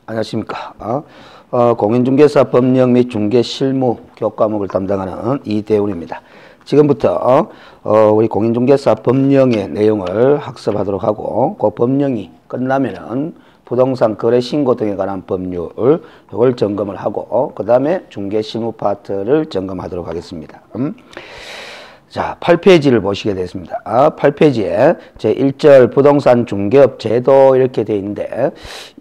안녕하십니까. 공인중개사 법령 및 중개실무 교과목을 담당하는 이대훈입니다. 지금부터 우리 공인중개사 법령의 내용을 학습하도록 하고 그 법령이 끝나면은 부동산 거래 신고 등에 관한 법률 이걸 점검을 하고 그 다음에 중개실무 파트를 점검하도록 하겠습니다. 자, 8페이지를 보시게 되겠습니다. 8페이지에 제1절 부동산 중개업 제도 이렇게 되어 있는데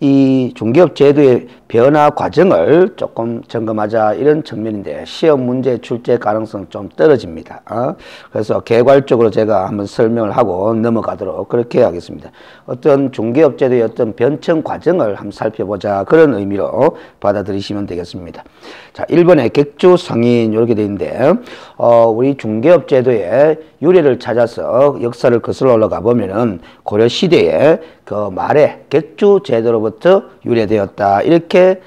이 중개업 제도의 변화 과정을 조금 점검하자 이런 측면인데 시험 문제 출제 가능성 좀 떨어집니다. 그래서 개괄적으로 제가 한번 설명을 하고 넘어가도록 그렇게 하겠습니다. 어떤 중개업 제도의 어떤 변청 과정을 한번 살펴보자 그런 의미로 받아들이시면 되겠습니다. 자, 1번에 객주 상인 이렇게 되어 있는데 우리 중개업 제도의 유래를 찾아서 역사를 거슬러 올라가 보면은 고려 시대에 그 말에 객주 제도로부터 유래되었다 이렇게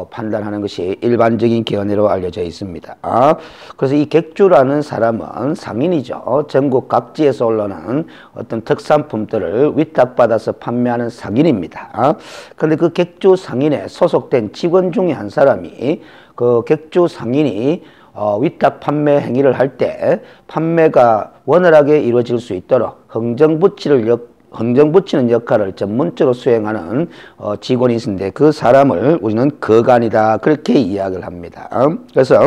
판단하는 것이 일반적인 견해로 알려져 있습니다. 그래서 이 객주라는 사람은 상인이죠. 전국 각지에서 올라오는 어떤 특산품들을 위탁받아서 판매하는 상인입니다. 그런데 그 객주 상인에 소속된 직원 중에 한 사람이 그 객주 상인이 위탁 판매 행위를 할 때 판매가 원활하게 이루어질 수 있도록 흥정 붙이는 역할을 전문적으로 수행하는 직원이 있는데 그 사람을 우리는 거간이다 그렇게 이야기를 합니다. 그래서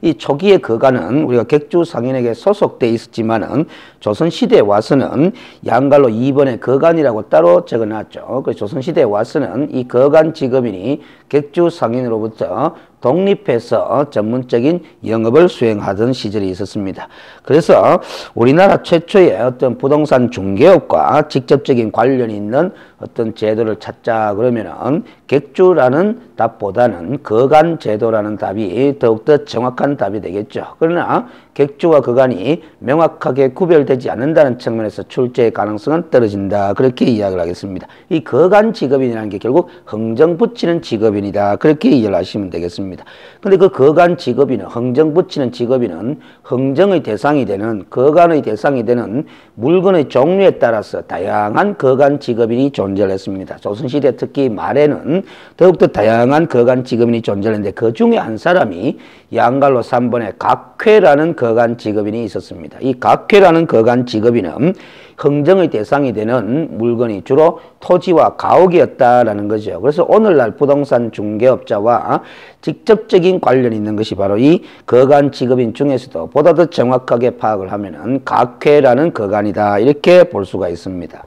이 초기의 거간은 우리가 객주 상인에게 소속돼 있었지만은 조선시대에 와서는 양갈로 2번에 거간이라고 따로 적어놨죠. 그래서 조선시대에 와서는 이 거간 직업인이 객주 상인으로부터 독립해서 전문적인 영업을 수행하던 시절이 있었습니다. 그래서 우리나라 최초의 어떤 부동산 중개업과 직접적인 관련이 있는 어떤 제도를 찾자 그러면은 객주라는 답보다는 거간 제도라는 답이 더욱더 정확한 답이 되겠죠. 그러나 객주와 거간이 명확하게 구별되지 않는다는 측면에서 출제의 가능성은 떨어진다. 그렇게 이야기를 하겠습니다. 이 거간 직업인이라는 게 결국 흥정 붙이는 직업인이다. 그렇게 이해를 하시면 되겠습니다. 근데 그 거간 직업인은 흥정 붙이는 직업인은 흥정의 대상이 되는 거간의 대상이 되는 물건의 종류에 따라서 다양한 거간 직업인이 존재했습니다. 조선시대 특히 말에는 더욱더 다양한 거간 직업인이 존재했는데 그 중에 한 사람이 양갈로 3번에 각회라는 거간 직업인이 있었습니다. 이 각회라는 거간 직업인은 흥정의 대상이 되는 물건이 주로 토지와 가옥이었다라는 거죠. 그래서 오늘날 부동산 중개업자와 직접적인 관련이 있는 것이 바로 이 거간 직업인 중에서도 보다 더 정확하게 파악을 하면은 각회라는 거간이다 이렇게 볼 수가 있습니다.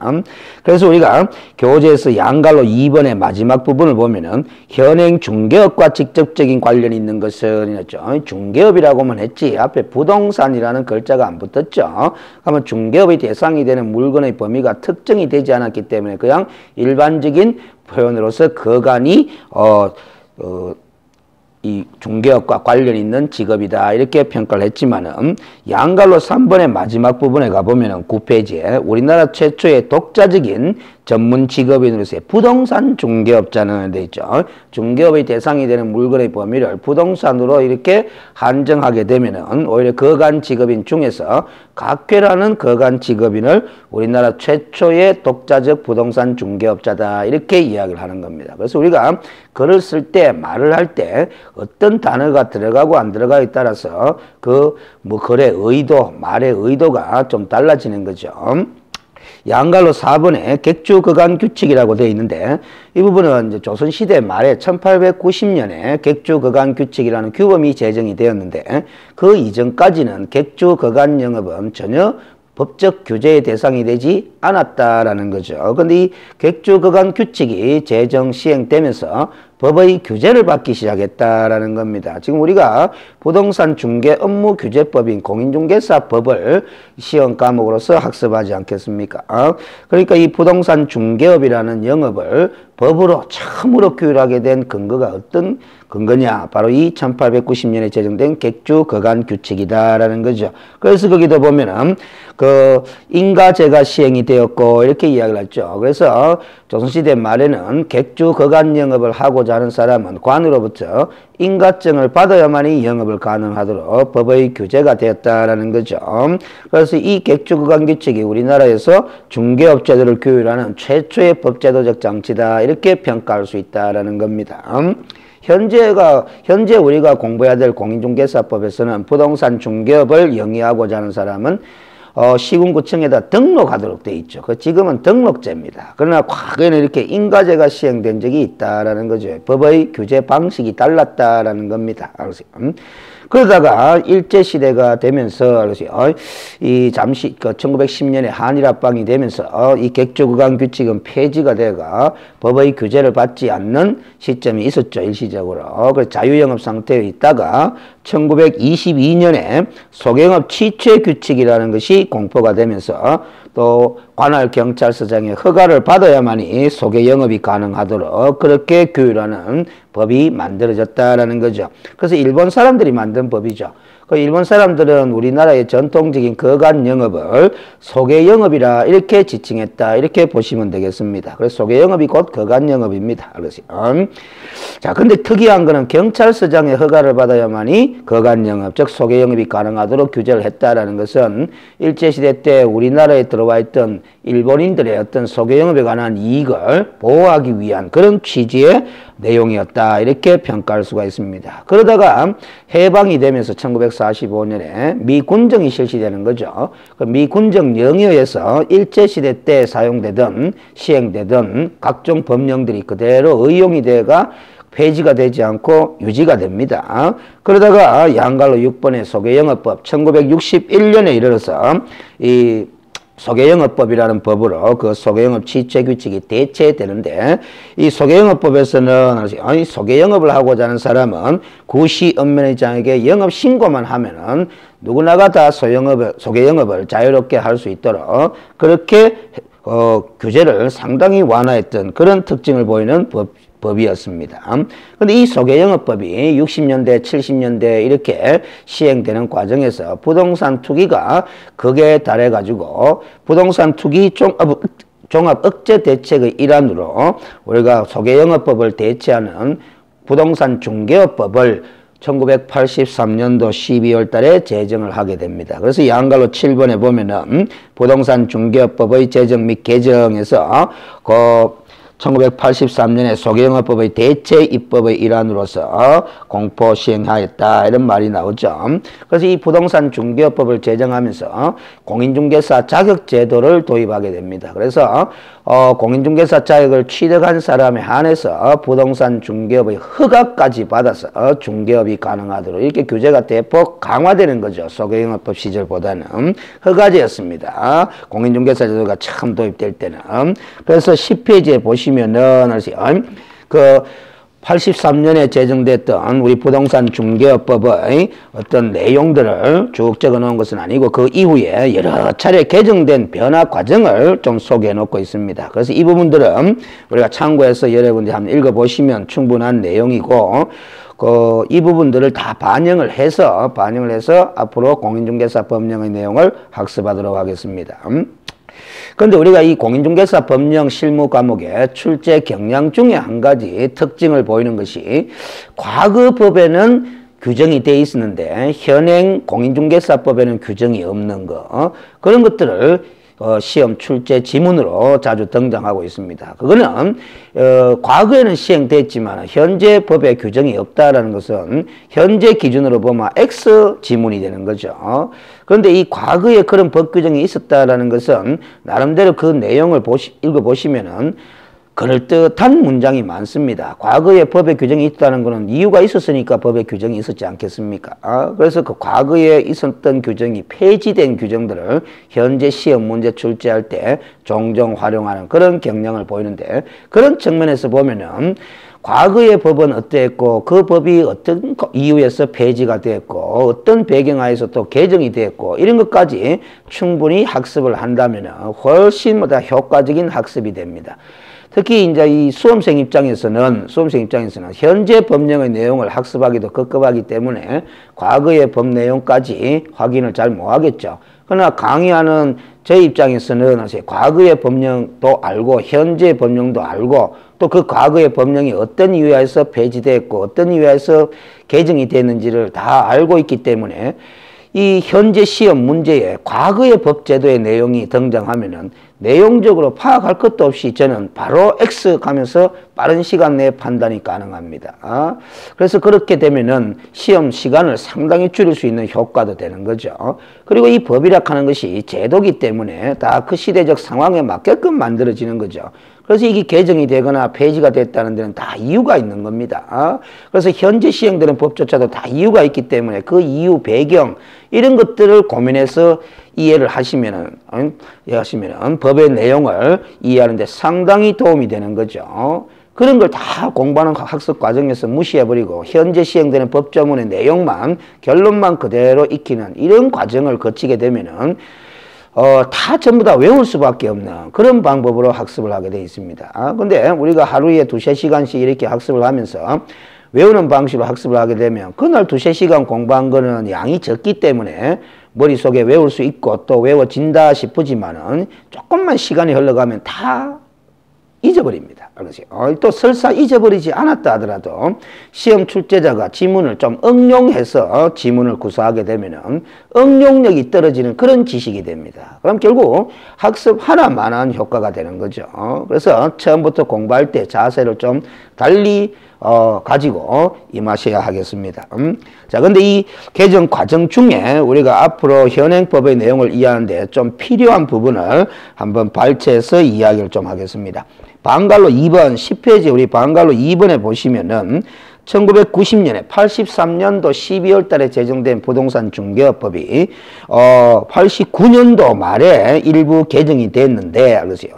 그래서 우리가 교재에서 양갈로 2번의 마지막 부분을 보면은 현행 중개업과 직접적인 관련이 있는 것은 이랬죠. 중개업이라고만 했지 앞에 부동산이라는 글자가 안 붙었죠. 그러면 중개업의 대상이 되는 물건의 범위가 특정이 되지 않았기 때문에 그냥 일반적인 표현으로서 거간이 이 중개업과 관련 있는 직업이다 이렇게 평가를 했지만은 양갈로 3번의 마지막 부분에 가보면은 9페이지에 우리나라 최초의 독자적인 전문 직업인으로서의 부동산 중개업자는 돼 있죠. 중개업의 대상이 되는 물건의 범위를 부동산으로 이렇게 한정하게 되면은 오히려 거간 직업인 중에서 각회라는 거간 직업인을 우리나라 최초의 독자적 부동산 중개업자다 이렇게 이야기를 하는 겁니다. 그래서 우리가 글을 쓸 때 말을 할 때 어떤 단어가 들어가고 안 들어가에 따라서 그 글의 의도, 말의 의도가 좀 달라지는 거죠. 양갈로 4번에 객주 거간 규칙이라고 되어 있는데 이 부분은 이제 조선시대 말에 1890년에 객주 거간 규칙이라는 규범이 제정이 되었는데 그 이전까지는 객주 거간 영업은 전혀 법적 규제의 대상이 되지 않았다라는 거죠. 그런데 이 객주 거간 규칙이 제정 시행되면서 법의 규제를 받기 시작했다라는 겁니다. 지금 우리가 부동산 중개 업무 규제법인 공인중개사법을 시험 과목으로서 학습하지 않겠습니까? 그러니까 이 부동산 중개업이라는 영업을 법으로 처음으로 규율하게 된 근거가 어떤 근거냐? 바로 이 1890년에 제정된 객주 거간 규칙이다라는 거죠. 그래서 거기도 보면은 그 인가제가 시행이 되었고 이렇게 이야기를 했죠. 그래서 조선시대 말에는 객주 거간 영업을 하고자 하고자 하는 사람은 관으로부터 인가증을 받아야만이 영업을 가능하도록 법의 규제가 되었다라는 거죠. 그래서 이 객주구간규칙이 우리나라에서 중개업체들을 규율하는 최초의 법제도적 장치다 이렇게 평가할 수 있다라는 겁니다. 현재 우리가 공부해야 될 공인중개사법에서는 부동산 중개업을 영위하고자 하는 사람은 시군구청에다 등록하도록 돼 있죠. 지금은 등록제입니다. 그러나 과거에는 이렇게 인가제가 시행된 적이 있다라는 거죠. 법의 규제 방식이 달랐다라는 겁니다. 그러다가 일제시대가 되면서, 이 잠시, 1910년에 한일합방이 되면서, 이 객주구간규칙은 폐지가 돼가 법의 규제를 받지 않는 시점이 있었죠, 일시적으로. 그래서 자유영업 상태에 있다가 1922년에 소개영업 취체규칙이라는 것이 공포가 되면서 또 관할 경찰서장의 허가를 받아야만이 소개영업이 가능하도록 그렇게 규율하는 법이 만들어졌다라는 거죠. 그래서 일본 사람들이 만든 법이죠. 그 일본 사람들은 우리나라의 전통적인 거간 영업을 소개 영업이라 이렇게 지칭했다 이렇게 보시면 되겠습니다. 그래서 소개 영업이 곧 거간 영업입니다. 자, 근데 특이한 거는 경찰서장의 허가를 받아야만이 거간 영업, 즉 소개 영업이 가능하도록 규제를 했다라는 것은 일제시대 때 우리나라에 들어와 있던 일본인들의 어떤 소개 영업에 관한 이익을 보호하기 위한 그런 취지의 내용이었다 이렇게 평가할 수가 있습니다. 그러다가 해방이 되면서 1945년에 미군정이 실시되는 거죠. 그 미군정령에 의해서 일제시대 때 사용되던 시행되던 각종 법령들이 그대로 의용이 돼가 폐지가 되지 않고 유지가 됩니다. 그러다가 양갈로 6번의 소개영업법 1961년에 이르러서 이 소개영업법이라는 법으로 그 소개영업 취체규칙이 대체되는데 이 소개영업법에서는 아니 소개영업을 하고자 하는 사람은 구시 읍면회장에게 영업신고만 하면은 누구나가 다 소개영업을 자유롭게 할 수 있도록 그렇게 규제를 상당히 완화했던 그런 특징을 보이는 법이었습니다. 근데 이 소개영업법이 60년대, 70년대 이렇게 시행되는 과정에서 부동산 투기가 극에 달해가지고 부동산 투기 종합 억제 대책의 일환으로 우리가 소개영업법을 대체하는 부동산 중개업법을 1983년도 12월 달에 제정을 하게 됩니다. 그래서 양갈로 7번에 보면은 부동산 중개업법의 제정 및 개정에서 1983년에 소개영업법의 대체 입법의 일환으로서 공포 시행하였다 이런 말이 나오죠. 그래서 이 부동산 중개업법을 제정하면서 공인중개사 자격제도를 도입하게 됩니다. 그래서 공인중개사 자격을 취득한 사람에 한해서 부동산 중개업의 허가까지 받아서 중개업이 가능하도록 이렇게 규제가 대폭 강화되는 거죠. 소개영업법 시절보다는 허가제였습니다. 공인중개사 제도가 처음 도입될 때는. 그래서 10페이지에 보시면은 그 83년에 제정됐던 우리 부동산 중개업법의 어떤 내용들을 쭉 적어 놓은 것은 아니고 그 이후에 여러 차례 개정된 변화 과정을 좀 소개해 놓고 있습니다. 그래서 이 부분들은 우리가 참고해서 여러분들이 한번 읽어 보시면 충분한 내용이고 이 부분들을 다 반영을 해서 앞으로 공인중개사 법령의 내용을 학습하도록 하겠습니다. 그런데 우리가 이 공인중개사 법령 실무 과목의 출제 경향 중에 한 가지 특징을 보이는 것이 과거 법에는 규정이 되어 있었는데 현행 공인중개사법에는 규정이 없는 거 그런 것들을 시험 출제 지문으로 자주 등장하고 있습니다. 그거는 과거에는 시행됐지만 현재 법에 규정이 없다라는 것은 현재 기준으로 보면 X 지문이 되는 거죠. 그런데 이 과거에 그런 법 규정이 있었다라는 것은 나름대로 그 내용을 읽어보시면은 그럴듯한 문장이 많습니다. 과거에 법에 규정이 있다는 것은 이유가 있었으니까 법에 규정이 있었지 않겠습니까? 그래서 그 과거에 있었던 규정이 폐지된 규정들을 현재 시험 문제 출제할 때 종종 활용하는 그런 경향을 보이는데 그런 측면에서 보면은 과거의 법은 어땠고 그 법이 어떤 이유에서 폐지가 됐고 어떤 배경하에서 또 개정이 됐고 이런 것까지 충분히 학습을 한다면 훨씬 보다 효과적인 학습이 됩니다. 특히 이제 이 수험생 입장에서는 현재 법령의 내용을 학습하기도 급급하기 때문에 과거의 법 내용까지 확인을 잘 못하겠죠. 그러나 강의하는 제 입장에서는 과거의 법령도 알고 현재 법령도 알고 또 그 과거의 법령이 어떤 이유에 의해서 폐지됐고 어떤 이유에 의해서 개정이 됐는지를 다 알고 있기 때문에 이 현재 시험 문제에 과거의 법제도의 내용이 등장하면은 내용적으로 파악할 것도 없이 저는 바로 X 가면서 빠른 시간 내에 판단이 가능합니다. 그래서 그렇게 되면은 시험 시간을 상당히 줄일 수 있는 효과도 되는 거죠. 그리고 이 법이라 하는 것이 제도기 때문에 다 그 시대적 상황에 맞게끔 만들어지는 거죠. 그래서 이게 개정이 되거나 폐지가 됐다는 데는 다 이유가 있는 겁니다. 그래서 현재 시행되는 법조차도 다 이유가 있기 때문에 그 이유, 배경 이런 것들을 고민해서 이해를 하시면은 법의 내용을 이해하는 데 상당히 도움이 되는 거죠. 그런 걸 다 공부하는 학습 과정에서 무시해버리고 현재 시행되는 법조문의 내용만 결론만 그대로 익히는 이런 과정을 거치게 되면은 다 전부 다 외울 수밖에 없는 그런 방법으로 학습을 하게 되어 있습니다. 근데 우리가 하루에 2~3시간씩 이렇게 학습을 하면서 외우는 방식으로 학습을 하게 되면 그날 2~3시간 공부한 거는 양이 적기 때문에 머릿속에 외울 수 있고 또 외워진다 싶지만은 조금만 시간이 흘러가면 다 잊어버립니다. 또 설사 잊어버리지 않았다 하더라도 시험 출제자가 지문을 좀 응용해서 지문을 구사하게 되면은 응용력이 떨어지는 그런 지식이 됩니다. 그럼 결국 학습 하나만한 효과가 되는 거죠. 그래서 처음부터 공부할 때 자세를 좀 달리 가지고 임하셔야 하겠습니다. 자, 근데 이 개정 과정 중에 우리가 앞으로 현행법의 내용을 이해하는데 좀 필요한 부분을 한번 발췌해서 이야기를 좀 하겠습니다. 방갈로 2번 10페이지 우리 방갈로 2번에 보시면은 1990년에 83년도 12월 달에 제정된 부동산 중개업법이 89년도 말에 일부 개정이 됐는데 그러세요.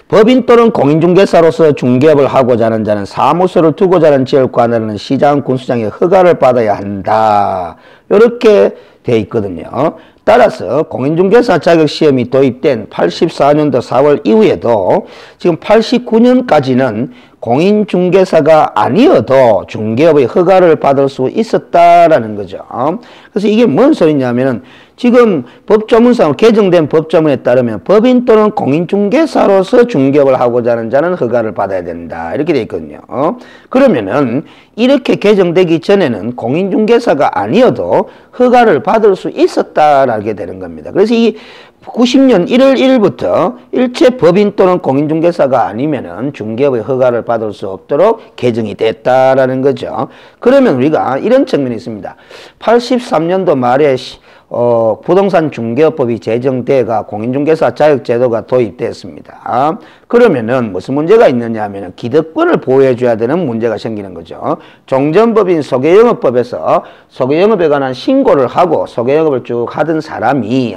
법인 또는 공인중개사로서 중개업을 하고자 하는 자는 사무소를 두고자 하는 지역을 관할하는 시장, 군수장의 허가를 받아야 한다. 이렇게 돼 있거든요. 따라서 공인중개사 자격시험이 도입된 84년도 4월 이후에도 지금 89년까지는 공인중개사가 아니어도 중개업의 허가를 받을 수 있었다라는 거죠. 그래서 이게 뭔 소리냐면은 지금 법조문상 개정된 법조문에 따르면 법인 또는 공인중개사로서 중개업을 하고자 하는 자는 허가를 받아야 된다. 이렇게 돼 있거든요. 그러면은 이렇게 개정되기 전에는 공인중개사가 아니어도 허가를 받을 수 있었다라게 되는 겁니다. 그래서 이 90년 1월 1일부터 일체 법인 또는 공인중개사가 아니면은 중개업의 허가를 받을 수 없도록 개정이 됐다라는 거죠. 그러면 우리가 이런 측면이 있습니다. 83년도 말에 부동산 중개업법이 제정돼가 공인중개사 자격제도가 도입됐습니다. 그러면은 무슨 문제가 있느냐 하면은 기득권을 보호해줘야 되는 문제가 생기는 거죠. 종전법인 소개영업법에서 소개영업에 관한 신고를 하고 소개영업을 쭉 하던 사람이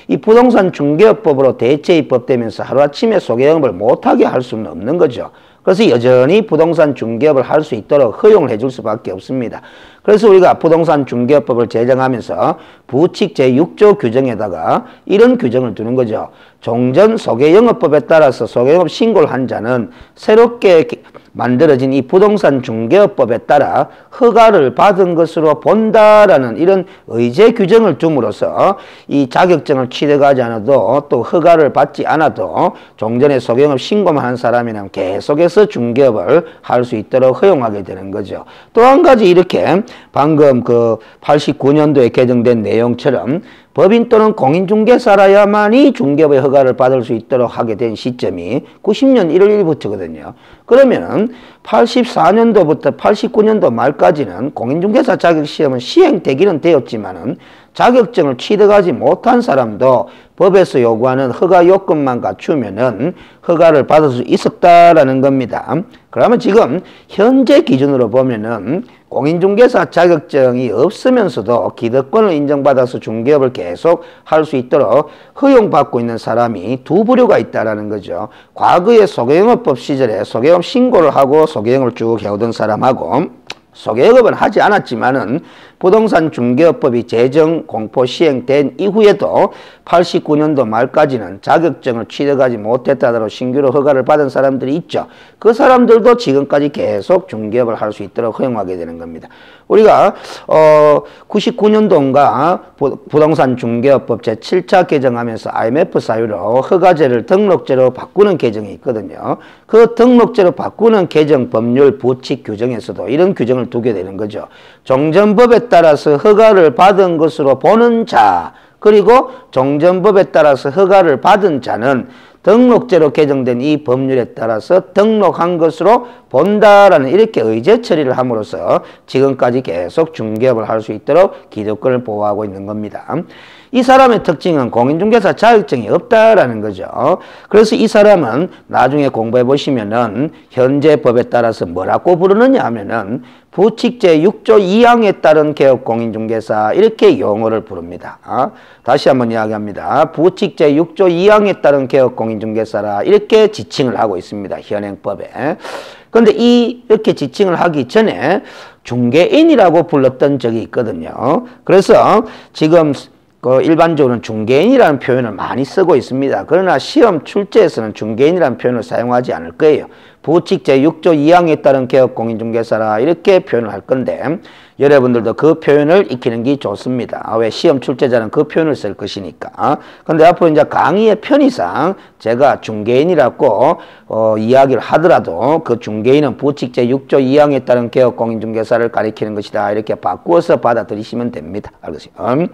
이 부동산 중개업법으로 대체 입법되면서 하루아침에 소개영업을 못하게 할 수는 없는 거죠. 그래서 여전히 부동산 중개업을 할 수 있도록 허용을 해줄 수밖에 없습니다. 그래서 우리가 부동산 중개업법을 제정하면서 부칙 제6조 규정에다가 이런 규정을 두는 거죠. 종전 소개영업법에 따라서 소개영업 신고를 한 자는 새롭게 만들어진 이 부동산 중개업법에 따라 허가를 받은 것으로 본다라는 이런 의제 규정을 둠으로써 이 자격증을 취득하지 않아도 또 허가를 받지 않아도 종전에 소개영업 신고만 한 사람이라면 계속해서 중개업을 할 수 있도록 허용하게 되는 거죠. 또 한 가지 이렇게 방금 그 89년도에 개정된 내용처럼 법인 또는 공인중개사라야만이 중개업의 허가를 받을 수 있도록 하게 된 시점이 90년 1월 1일부터거든요. 그러면 84년도부터 89년도 말까지는 공인중개사 자격시험은 시행되기는 되었지만은 자격증을 취득하지 못한 사람도 법에서 요구하는 허가 요건만 갖추면은 허가를 받을 수 있었다라는 겁니다. 그러면 지금 현재 기준으로 보면은 공인중개사 자격증이 없으면서도 기득권을 인정받아서 중개업을 계속 할 수 있도록 허용받고 있는 사람이 두 부류가 있다라는 거죠. 과거의 소개영업법 시절에 소개영업 신고를 하고 소개영업을 쭉 해오던 사람하고 소개역업은 하지 않았지만은 부동산 중개업법이 제정 공포 시행된 이후에도 89년도 말까지는 자격증을 취득하지 못했다더러 신규로 허가를 받은 사람들이 있죠. 그 사람들도 지금까지 계속 중개업을 할 수 있도록 허용하게 되는 겁니다. 우리가 99년도인가 부동산 중개업법 제7차 개정하면서 IMF 사유로 허가제를 등록제로 바꾸는 개정이 있거든요. 그 등록제로 바꾸는 개정 법률 부칙 규정에서도 이런 규정을 두게 되는 거죠. 종전법에 따라서 허가를 받은 것으로 보는 자, 그리고 종전법에 따라서 허가를 받은 자는 등록제로 개정된 이 법률에 따라서 등록한 것으로 본다라는 이렇게 의제 처리를 함으로써 지금까지 계속 중개업을 할 수 있도록 기득권을 보호하고 있는 겁니다. 이 사람의 특징은 공인중개사 자격증이 없다라는 거죠. 그래서 이 사람은 나중에 공부해 보시면은 현재 법에 따라서 뭐라고 부르느냐 하면은 부칙제 6조 2항에 따른 개업 공인중개사 이렇게 용어를 부릅니다. 다시 한번 이야기합니다. 부칙제 6조 2항에 따른 개업 공인중개사라 이렇게 지칭을 하고 있습니다. 현행법에. 그런데 이렇게 지칭을 하기 전에 중개인이라고 불렀던 적이 있거든요. 그래서 지금 일반적으로는 중개인이라는 표현을 많이 쓰고 있습니다. 그러나 시험 출제에서는 중개인이라는 표현을 사용하지 않을 거예요. 부칙 제6조 2항에 따른 개업 공인중개사라 이렇게 표현을 할 건데 여러분들도 그 표현을 익히는 게 좋습니다. 왜 시험 출제자는 그 표현을 쓸 것이니까. 근데 앞으로 이제 강의의 편의상 제가 중개인이라고 이야기를 하더라도 그 중개인은 부칙 제6조 2항에 따른 개업 공인중개사를 가리키는 것이다. 이렇게 바꾸어서 받아들이시면 됩니다. 알겠어요?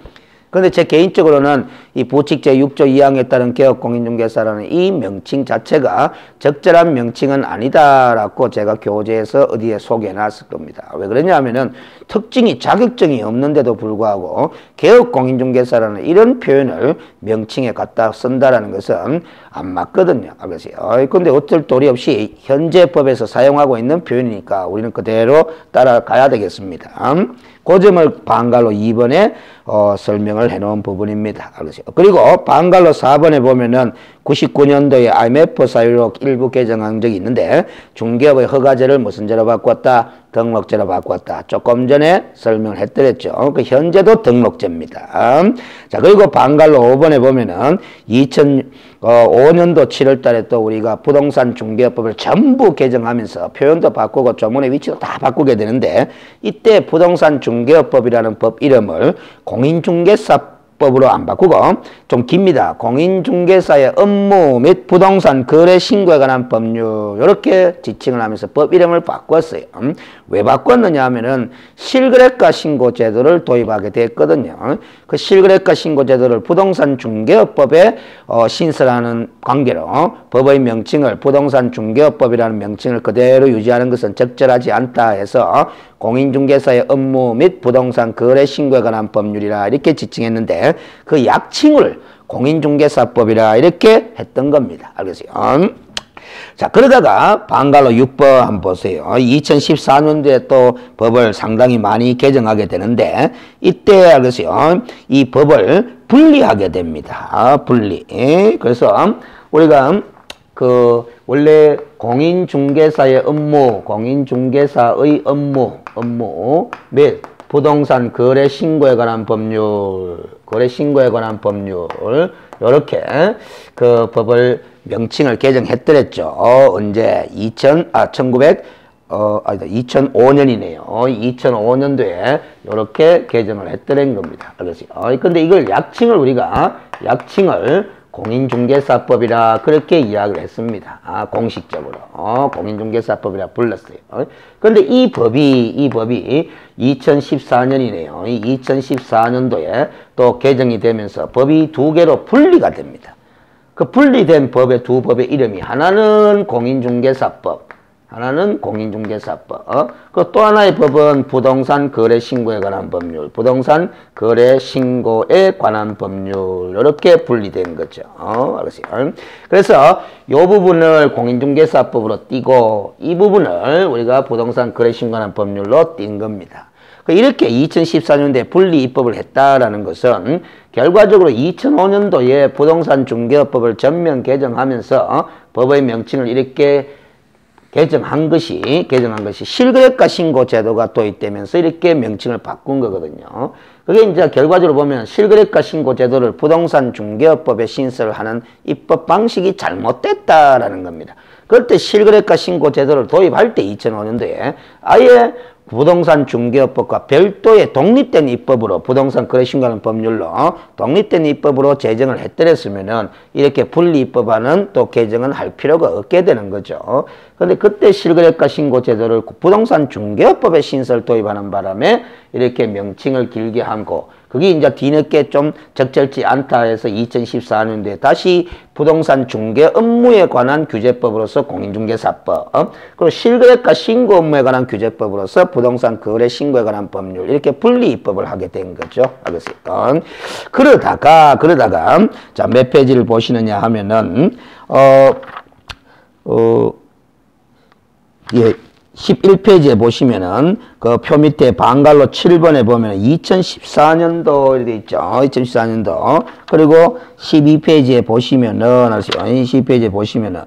그런데 제 개인적으로는 이 부칙 제6조 2항에 따른 개업 공인중개사라는 이 명칭 자체가 적절한 명칭은 아니다라고 제가 교재에서 어디에 소개해 놨을 겁니다. 왜 그러냐 하면은 특징이 자격증이 없는데도 불구하고 개업 공인중개사라는 이런 표현을 명칭에 갖다 쓴다라는 것은 안 맞거든요. 알겠어요? 근데 어쩔 도리 없이 현재 법에서 사용하고 있는 표현이니까 우리는 그대로 따라가야 되겠습니다. 그 점을 방갈로 2번에 설명을 해놓은 부분입니다. 알겠어요? 그리고 방갈로 4번에 보면은 99년도에 IMF 사유로 일부 개정한 적이 있는데 중개업의 허가제를 무슨 제로 바꿨다? 등록제로 바꿨다. 조금 전에 설명을 해드렸죠. 그 현재도 등록제입니다. 자, 그리고 방갈로 5번에 보면은 2005년도 7월 달에 또 우리가 부동산 중개업법을 전부 개정하면서 표현도 바꾸고 조문의 위치도 다 바꾸게 되는데 이때 부동산 중개업법이라는 법 이름을 공인중개사법으로 안 바꾸고 좀 깁니다. 공인중개사의 업무 및 부동산 거래 신고에 관한 법률 이렇게 지칭을 하면서 법 이름을 바꿨어요. 왜 바꿨느냐 하면은 실거래가 신고 제도를 도입하게 됐거든요. 그 실거래가 신고 제도를 부동산 중개업법에 신설하는 관계로 법의 명칭을 부동산 중개업법이라는 명칭을 그대로 유지하는 것은 적절하지 않다 해서 공인중개사의 업무 및 부동산 거래 신고에 관한 법률이라 이렇게 지칭했는데 그 약칭을 공인중개사법이라 이렇게 했던 겁니다. 알겠어요? 자, 그러다가 방갈로 6번 한번 보세요. 2014년도에 또 법을 상당히 많이 개정하게 되는데 이때 알겠어요? 이 법을 분리하게 됩니다. 분리. 그래서 우리가 원래 공인중개사의 업무, 공인중개사의 업무 및 부동산 거래 신고에 관한 법률, 거래 신고에 관한 법률 이렇게 그 법을 명칭을 개정했더랬죠. 언제 2005년이네요. 2005년도에 이렇게 개정을 했더란 겁니다. 알겠어요? 근데 이걸 약칭을 공인중개사법이라 그렇게 이야기를 했습니다. 공식적으로. 공인중개사법이라 불렀어요. 그런데 이 법이 2014년이네요. 2014년도에 또 개정이 되면서 법이 두 개로 분리가 됩니다. 그 분리된 법의 두 법의 이름이 하나는 공인중개사법, 하나는 공인중개사법. 그 또 하나의 법은 부동산 거래 신고에 관한 법률, 부동산 거래 신고에 관한 법률 이렇게 분리된 거죠. 알겠어요? 그래서 이 부분을 공인중개사법으로 띄고 이 부분을 우리가 부동산 거래 신고에 관한 법률로 띈 겁니다. 이렇게 2014년도에 분리 입법을 했다라는 것은 결과적으로 2005년도에 부동산 중개업법을 전면 개정하면서 법의 명칭을 이렇게 개정한 것이 실거래가 신고 제도가 도입되면서 이렇게 명칭을 바꾼 거거든요. 그게 이제 결과적으로 보면 실거래가 신고 제도를 부동산 중개업법에 신설을 하는 입법 방식이 잘못됐다라는 겁니다. 그때 실거래가 신고 제도를 도입할 때 2005년도에 아예 부동산 중개업법과 별도의 독립된 입법으로 부동산 거래 신고하는 법률로 독립된 입법으로 제정을 했더랬으면은 이렇게 분리 입법하는 또 개정은 할 필요가 없게 되는 거죠. 그런데 그때 실거래가 신고 제도를 부동산 중개업법에 신설 도입하는 바람에 이렇게 명칭을 길게 하고 그게 이제 뒤늦게 좀 적절치 않다 해서 2014년도에 다시 부동산 중개 업무에 관한 규제법으로서 공인중개사법, 그리고 실거래가 신고 업무에 관한 규제법으로서 부동산 거래 신고에 관한 법률 이렇게 분리 입법을 하게 된 거죠. 알겠어요? 그러다가 자, 몇 페이지를 보시느냐 하면은 예. 11페이지에 보시면은 그 표 밑에 방갈로 7번에 보면 2014년도 이렇게 있죠. 2014년도. 그리고 12페이지에 보시면은 12페이지에 보시면은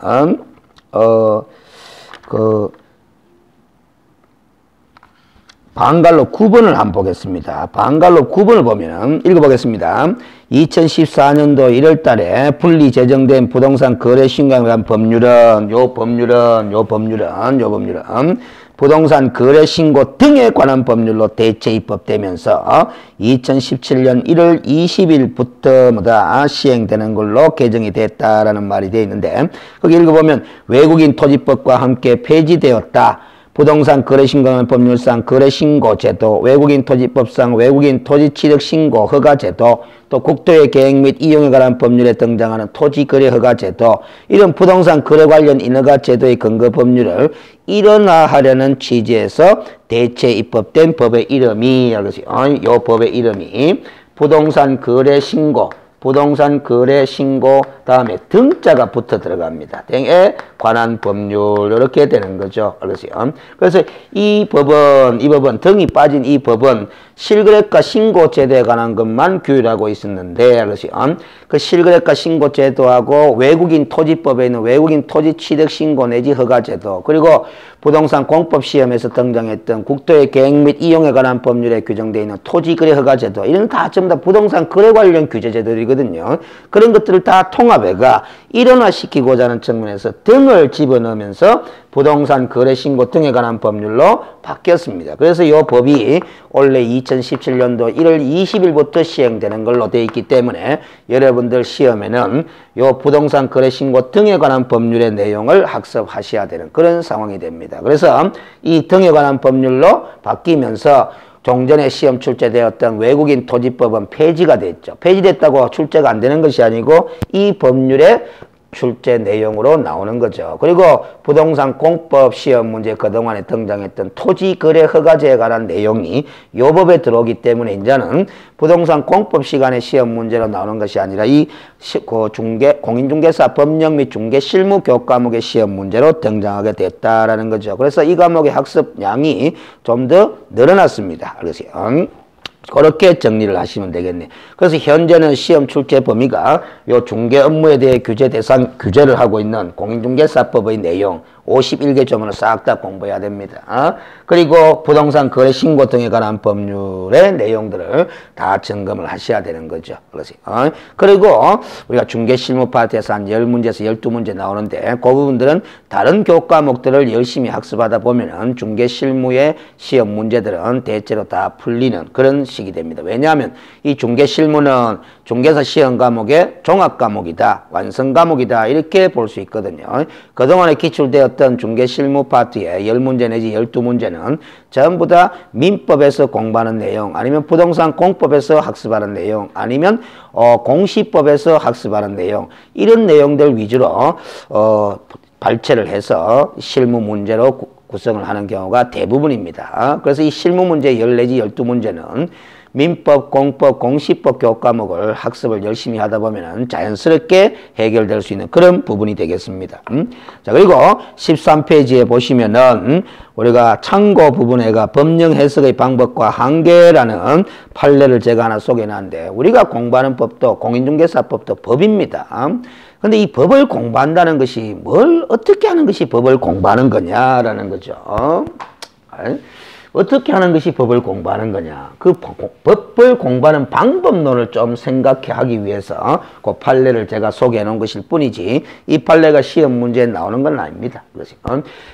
방갈로 9번을 한번 보겠습니다. 방갈로 9번을 보면 읽어보겠습니다. 2014년도 1월 달에 분리 제정된 부동산 거래 신고에 관한 법률은 부동산 거래 신고 등에 관한 법률로 대체 입법되면서 2017년 1월 20일부터 시행되는 걸로 개정이 됐다라는 말이 되어 있는데 거기 읽어보면 외국인 토지법과 함께 폐지되었다. 부동산 거래신고하는 법률상 거래신고제도, 외국인 토지법상 외국인 토지취득신고 허가제도, 또 국토의 계획 및 이용에 관한 법률에 등장하는 토지거래 허가제도, 이런 부동산 거래 관련 인허가제도의 근거 법률을 일원화하려는 취지에서 대체 입법된 법의 이름이, 이 법의 이름이 부동산 거래 신고 다음에 등자가 붙어 들어갑니다. 등에 관한 법률 이렇게 되는 거죠. 알겠어요? 그래서 이 법은 등이 빠진 이 법은 실거래가 신고 제도에 관한 것만 규율하고 있었는데 알겠어요? 그 실거래가 신고 제도하고 외국인 토지법에 있는 외국인 토지 취득 신고 내지 허가 제도 그리고 부동산 공법 시험에서 등장했던 국토의 계획 및 이용에 관한 법률에 규정되어 있는 토지 거래 허가 제도 이런 다 전부 다 부동산 거래 관련 규제 제도들이거든요. 그런 것들을 다 통합해가 일원화시키고자 하는 측면에서 등을 집어넣으면서 부동산 거래 신고 등에 관한 법률로 바뀌었습니다. 그래서 이 법이 원래 2017년도 1월 20일부터 시행되는 걸로 되어 있기 때문에 여러분들 시험에는 이 부동산 거래 신고 등에 관한 법률의 내용을 학습하셔야 되는 그런 상황이 됩니다. 그래서 이 등에 관한 법률로 바뀌면서 종전에 시험 출제되었던 외국인 토지법은 폐지가 됐죠. 폐지됐다고 출제가 안 되는 것이 아니고 이 법률의 출제 내용으로 나오는 거죠. 그리고 부동산 공법 시험 문제 그동안에 등장했던 토지거래 허가제에 관한 내용이 이 법에 들어오기 때문에 이제는 부동산 공법 시간에 시험 문제로 나오는 것이 아니라 이 공인중개사 법령 및 중개 실무 교과목의 시험 문제로 등장하게 됐다라는 거죠. 그래서 이 과목의 학습량이 좀 더 늘어났습니다. 알겠어요? 그렇게 정리를 하시면 되겠네요. 그래서 현재는 시험 출제 범위가 요 중개 업무에 대해 규제를 하고 있는 공인중개사법의 내용 51개 조문을 싹 다 공부해야 됩니다. 그리고 부동산 거래 신고 등에 관한 법률의 내용들을 다 점검을 하셔야 되는 거죠. 그리고 우리가 중개 실무 파트에서 한 10문제에서 12문제 나오는데 그 부분들은 다른 교과목들을 열심히 학습하다 보면은 중개 실무의 시험 문제들은 대체로 다 풀리는 그런 식이 됩니다. 왜냐하면 이 중개 실무는 중개사 시험 과목의 종합 과목이다, 완성 과목이다 이렇게 볼 수 있거든요. 그동안에 기출되었던 중개 실무 파트의 10문제 내지 12문제는 전부 다 민법에서 공부하는 내용 아니면 부동산 공법에서 학습하는 내용 아니면 공시법에서 학습하는 내용 이런 내용들 위주로 발췌를 해서 실무 문제로 구성을 하는 경우가 대부분입니다. 그래서 이 실무 문제 10 내지 12문제는 민법, 공법, 공시법 교과목을 학습을 열심히 하다 보면 자연스럽게 해결될 수 있는 그런 부분이 되겠습니다. 자, 그리고 13페이지에 보시면은 우리가 참고 부분에가 법령 해석의 방법과 한계라는 판례를 제가 하나 소개해놨는데 우리가 공부하는 법도 공인중개사법도 법입니다. 근데 이 법을 공부한다는 것이 뭘 어떻게 하는 것이 법을 공부하는 거냐라는 거죠. 어떻게 하는 것이 법을 공부하는 거냐. 그 법을 공부하는 방법론을 좀 생각해 하기 위해서 그 판례를 제가 소개해 놓은 것일 뿐이지 이 판례가 시험 문제에 나오는 건 아닙니다.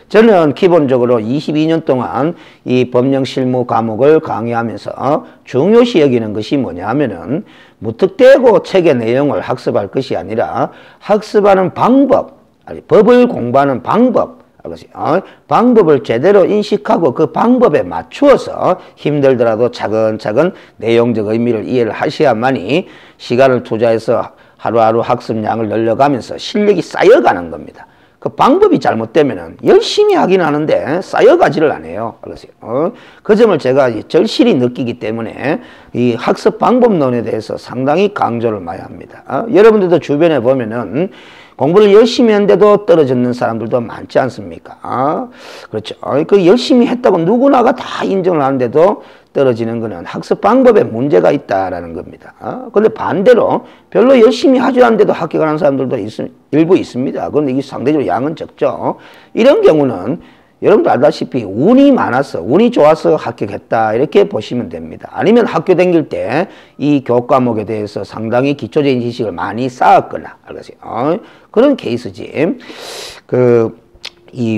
저는 기본적으로 22년 동안 이 법령 실무 과목을 강의하면서 중요시 여기는 것이 뭐냐 하면은 무턱대고 책의 내용을 학습할 것이 아니라 학습하는 방법, 아니 법을 공부하는 방법, 방법을 제대로 인식하고 그 방법에 맞추어서 힘들더라도 차근차근 내용적 의미를 이해를 하셔야만이 시간을 투자해서 하루하루 학습량을 늘려가면서 실력이 쌓여가는 겁니다. 그 방법이 잘못되면은 열심히 하긴 하는데 쌓여가지를 않아요. 그 점을 제가 절실히 느끼기 때문에 이 학습 방법론에 대해서 상당히 강조를 많이 합니다. 여러분들도 주변에 보면은 공부를 열심히 했는데도 떨어지는 사람들도 많지 않습니까? 그렇죠. 그 열심히 했다고 누구나가 다 인정을 하는데도 떨어지는 것은 학습 방법에 문제가 있다라는 겁니다. 근데 반대로 별로 열심히 하지 않는데도 합격하는 사람들도 일부 있습니다. 그런데 이게 상대적으로 양은 적죠. 이런 경우는 여러분도 알다시피 운이 많아서 운이 좋아서 합격했다 이렇게 보시면 됩니다. 아니면 학교 다닐 때 이 교과목에 대해서 상당히 기초적인 지식을 많이 쌓았거나 그런 케이스지.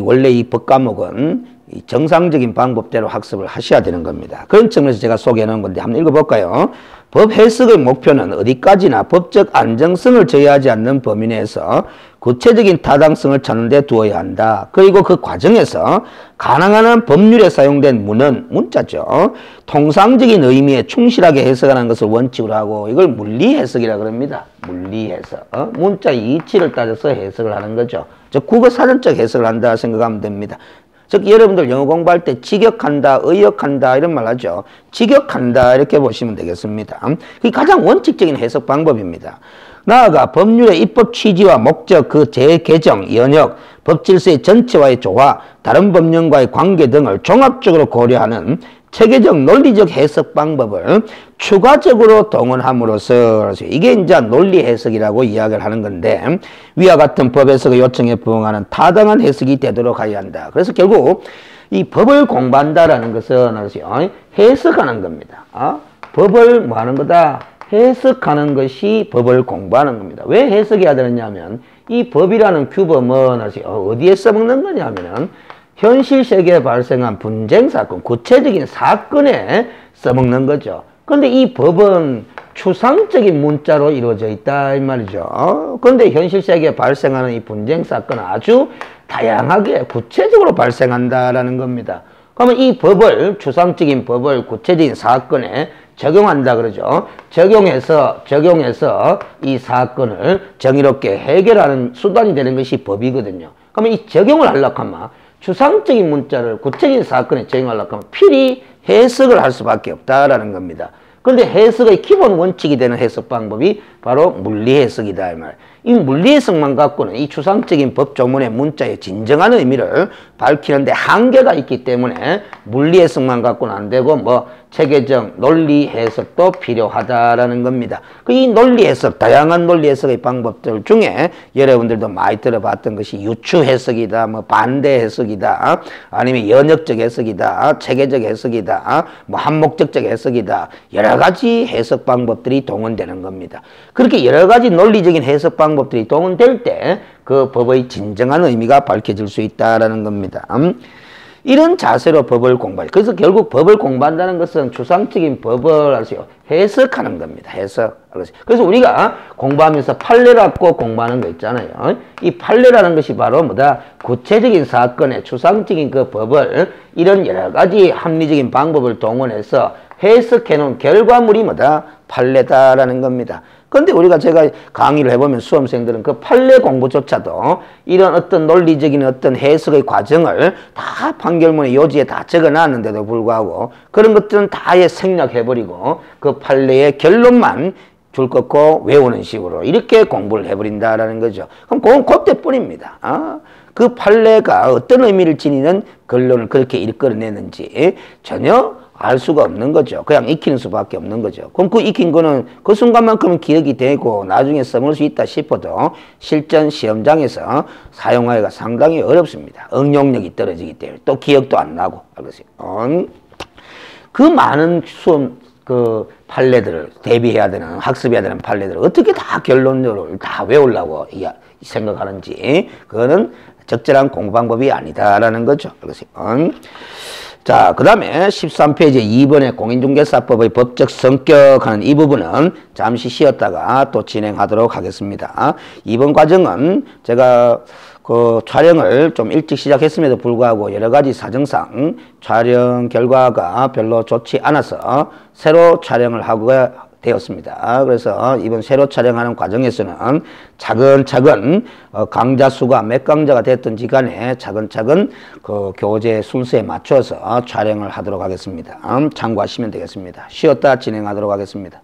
원래 이 법과목은 이 정상적인 방법대로 학습을 하셔야 되는 겁니다. 그런 측면에서 제가 소개해 놓은 건데 한번 읽어볼까요? 법 해석의 목표는 어디까지나 법적 안정성을 저해하지 않는 범위 내에서 구체적인 타당성을 찾는 데 두어야 한다. 그리고 그 과정에서 가능한 한 법률에 사용된 문자죠. 통상적인 의미에 충실하게 해석하는 것을 원칙으로 하고 이걸 물리 해석이라고 합니다. 물리 해석. 문자 이치를 따져서 해석을 하는 거죠. 즉 국어사전적 해석을 한다 생각하면 됩니다. 즉 여러분들 영어 공부할 때 직역한다, 의역한다 이런 말 하죠. 직역한다 이렇게 보시면 되겠습니다. 그게 가장 원칙적인 해석 방법입니다. 나아가 법률의 입법 취지와 목적, 그 재개정, 연역, 법 질서의 전체와의 조화, 다른 법령과의 관계 등을 종합적으로 고려하는 체계적 논리적 해석 방법을 추가적으로 동원함으로써 이게 이제 논리 해석이라고 이야기를 하는 건데 위와 같은 법 해석의 요청에 부응하는 타당한 해석이 되도록 하여야 한다. 그래서 결국 이 법을 공부한다라는 것은 해석하는 겁니다. 법을 뭐 하는 거다? 해석하는 것이 법을 공부하는 겁니다. 왜 해석해야 되느냐면 이 법이라는 규범은 어디에 써먹는 거냐면은 현실 세계에 발생한 분쟁 사건, 구체적인 사건에 써먹는 거죠. 그런데 이 법은 추상적인 문자로 이루어져 있다 이 말이죠. 그런데 현실 세계에 발생하는 이 분쟁 사건은 아주 다양하게 구체적으로 발생한다라는 겁니다. 그러면 이 법을 추상적인 법을 구체적인 사건에 적용한다 그러죠. 적용해서 이 사건을 정의롭게 해결하는 수단이 되는 것이 법이거든요. 그러면 이 적용을 하려고 하면 추상적인 문자를 구체적인 사건에 적용하려고 하면 필히 해석을 할 수밖에 없다라는 겁니다. 그런데 해석의 기본 원칙이 되는 해석 방법이 바로 물리 해석이다 이 말. 이 물리 해석만 갖고는 이 추상적인 법 조문의 문자의 진정한 의미를 밝히는데 한계가 있기 때문에 물리 해석만 갖고는 안 되고 체계적 논리 해석도 필요하다라는 겁니다. 이 논리 해석, 다양한 논리 해석의 방법들 중에 여러분들도 많이 들어봤던 것이 유추 해석이다, 반대 해석이다, 아니면 연역적 해석이다, 체계적 해석이다, 한목적적 해석이다, 여러 가지 해석 방법들이 동원되는 겁니다. 그렇게 여러 가지 논리적인 해석 방법들이 동원될 때 그 법의 진정한 의미가 밝혀질 수 있다라는 겁니다. 이런 자세로 법을 공부해요. 그래서 결국 법을 공부한다는 것은 추상적인 법을 해석하는 겁니다. 해석. 그래서 우리가 공부하면서 판례라고 공부하는 거 있잖아요. 이 판례라는 것이 바로 구체적인 사건의 추상적인 그 법을 이런 여러 가지 합리적인 방법을 동원해서 해석해 놓은 결과물이 판례다라는 겁니다. 그런데 제가 강의를 해보면 수험생들은 그 판례 공부조차도 이런 어떤 논리적인 어떤 해석의 과정을 다 판결문의 요지에 다 적어놨는데도 불구하고 그런 것들은 다 생략해버리고 그 판례의 결론만 줄 긋고 외우는 식으로 이렇게 공부를 해버린다라는 거죠. 그럼 그때뿐입니다. 그 판례가 어떤 의미를 지니는 결론을 그렇게 이끌어내는지 전혀 알 수가 없는 거죠. 그냥 익히는 수밖에 없는 거죠. 그럼 그 익힌 거는 그 순간만큼은 기억이 되고 나중에 써먹을 수 있다 싶어도 실전 시험장에서 사용하기가 상당히 어렵습니다. 응용력이 떨어지기 때문에 또 기억도 안 나고. 알겠어요? 그 많은 수험 그 판례들을 대비해야 되는 학습해야 되는 판례들을 어떻게 다 결론적으로 다 외우려고 생각하는지 그거는 적절한 공부 방법이 아니다라는 거죠. 알겠어요? 자, 그 다음에 13페이지 2번의 공인중개사법의 법적 성격 하는 이 부분은 잠시 쉬었다가 또 진행하도록 하겠습니다. 이번 과정은 제가 그 촬영을 좀 일찍 시작했음에도 불구하고 여러 가지 사정상 촬영 결과가 별로 좋지 않아서 새로 촬영을 하고 되었습니다. 그래서 이번 새로 촬영하는 과정에서는 차근차근 강좌 수가 몇 강좌가 됐던 시간에 차근차근 그 교재 순서에 맞춰서 촬영을 하도록 하겠습니다. 참고하시면 되겠습니다. 쉬었다 진행하도록 하겠습니다.